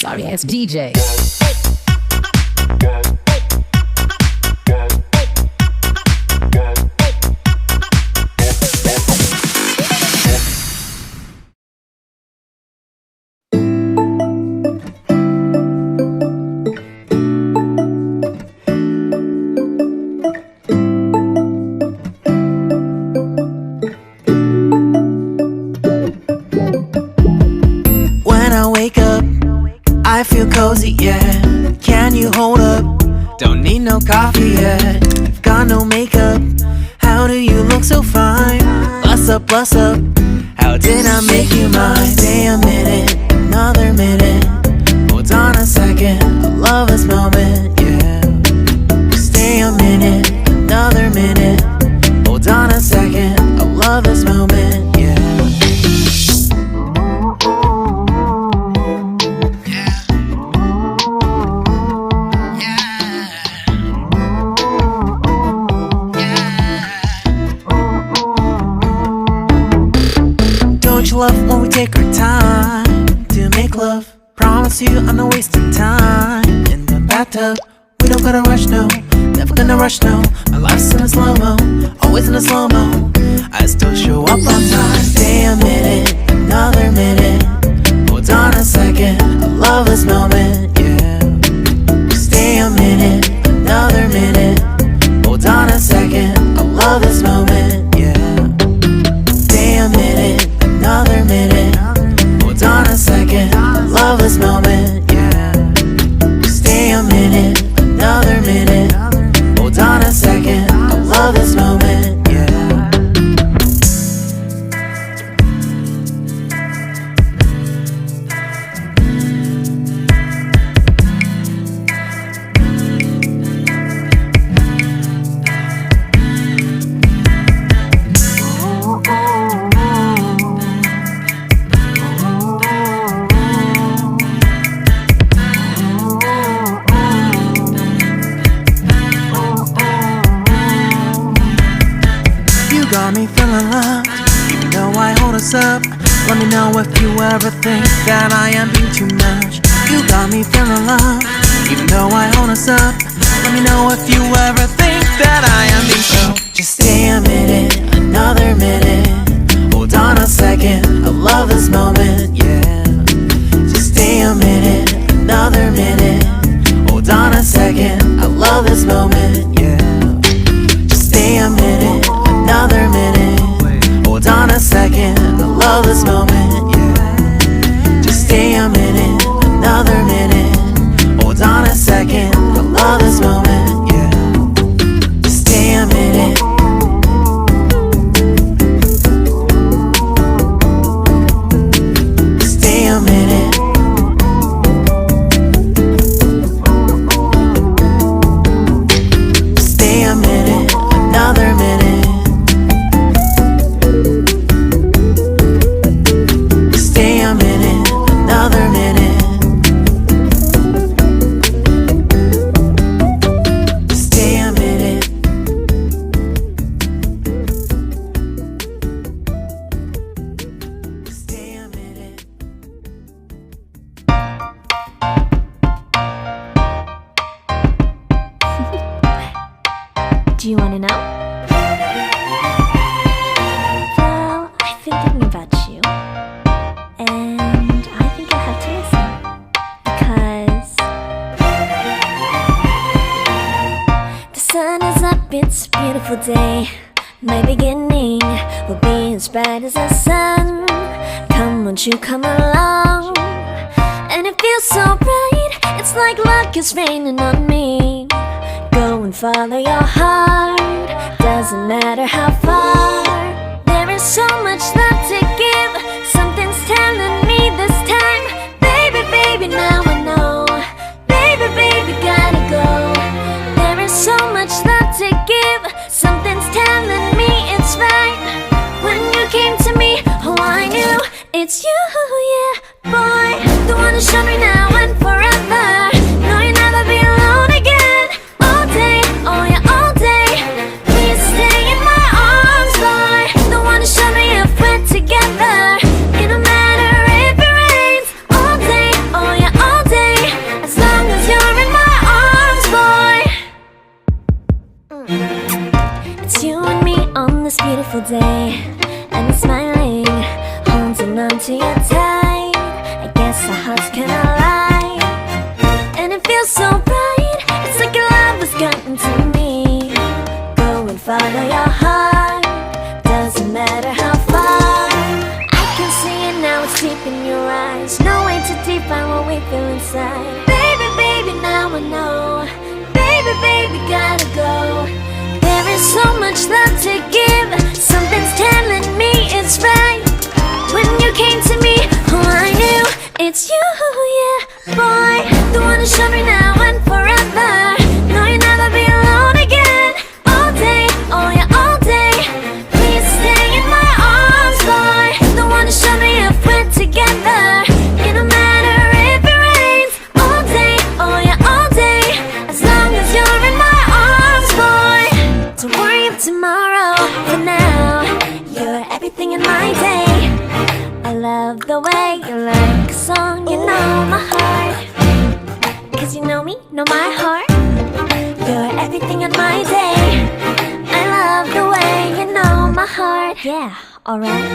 sorry ass DJ. I feel cozy, yeah. Can you hold up? Don't need no coffee yet. I've got no makeup. How do you look so fine? Bust up, bust up. How did I make you mine? Stay a minute, another minute. Hold on a second, I love this moment, yeah. Stay a minute, another minute. Hold on a second, I love this moment, yeah. Love when we take our time to make love. Promise you I'm not wasting time in the bathtub. We don't gotta rush, no. Never gonna rush, no. My life's in a slow-mo, always in a slow-mo. I still show up on time. Stay a minute, another minute. Hold on a second, I love this moment, yeah. Stay a minute, another minute. Hold on a second, I love this moment, yeah. Stay a minute, another minute. Hold on a second, I love this moment, yeah. Stay a minute, another minute. Hold on a second, I love this moment, yeah. Got me feeling loved, even though I hold us up. Let me know if you ever think that I am being too much. You got me feeling loved, even though I hold us up. Let me know if you ever think that I am being so. Just stay a minute, another minute. Hold on a second, I love this moment, yeah. Just stay a minute, another minute. Hold on a second, I love this moment, yeah. Just stay a minute, another minute. Hold on a second, I love this moment, yeah. Just stay a minute, another minute. Hold on a second, I love this moment, yeah. Just stay a minute. Stay a minute. Stay a minute, another minute. Do you want to know? Well, I've been thinking about you, and I think I'll have to listen, because the sun is up, it's a beautiful day. My beginning will be as bright as the sun. Come, won't you come along? And it feels so bright, it's like luck is raining on me. Go and follow your heart, doesn't matter how far. There is so much love to give, something's telling me this time. Baby, baby, now I know. Baby, baby, gotta go. There is so much love to give, something's telling me it's right. When you came to me, oh I knew it's you, yeah. Boy, the one who showed me now and forever. No, you'll never be alone again. All day, oh yeah, all day. Please stay in my arms, boy. The one who showed me if we're together. It don't matter if it rains. All day, oh yeah, all day. so bright, it's like your love has gotten to me. Go and follow your heart, doesn't matter how far. I can see it now, it's deep in your eyes. No way to define what we feel inside. Baby, baby, now I know. Baby, baby, gotta go. There is so much love to give. Something's telling me it's right. When you came to me, oh, I knew it's you, yeah, boy. The one who showed me now and forever. No, you'll never be alone again. All day, oh yeah, all day. Please stay in my arms, boy. The one who showed me if we're together. It don't matter if it rains. All day, oh yeah, all day. As long as you're in my arms, boy. Don't worry of tomorrow. For now, you're everything in my day. I love the way you like a song, you know my heart. Cause you know me, know my heart. You're everything in my day. I love the way you know my heart. Yeah, alright.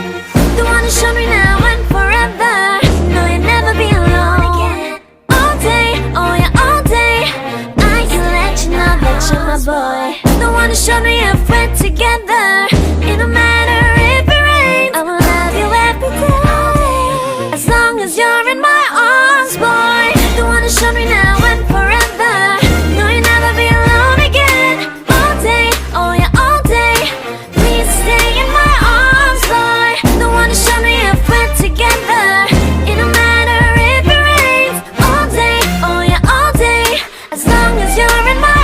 The one who showed me now and forever. No, you'll never be alone again. All day, oh yeah, all day. I can let you know that you're my boy. The one who showed me if we're together. It don't matter if it rains. I will love you every day. As long as you're in my arms, boy. The one who showed me now and forever. No, you'll never be alone again. All day, oh yeah, all day. Please stay in my arms, boy. The one who showed me if we're together. It don't matter if it rains. All day, oh yeah, all day. As long as you're in my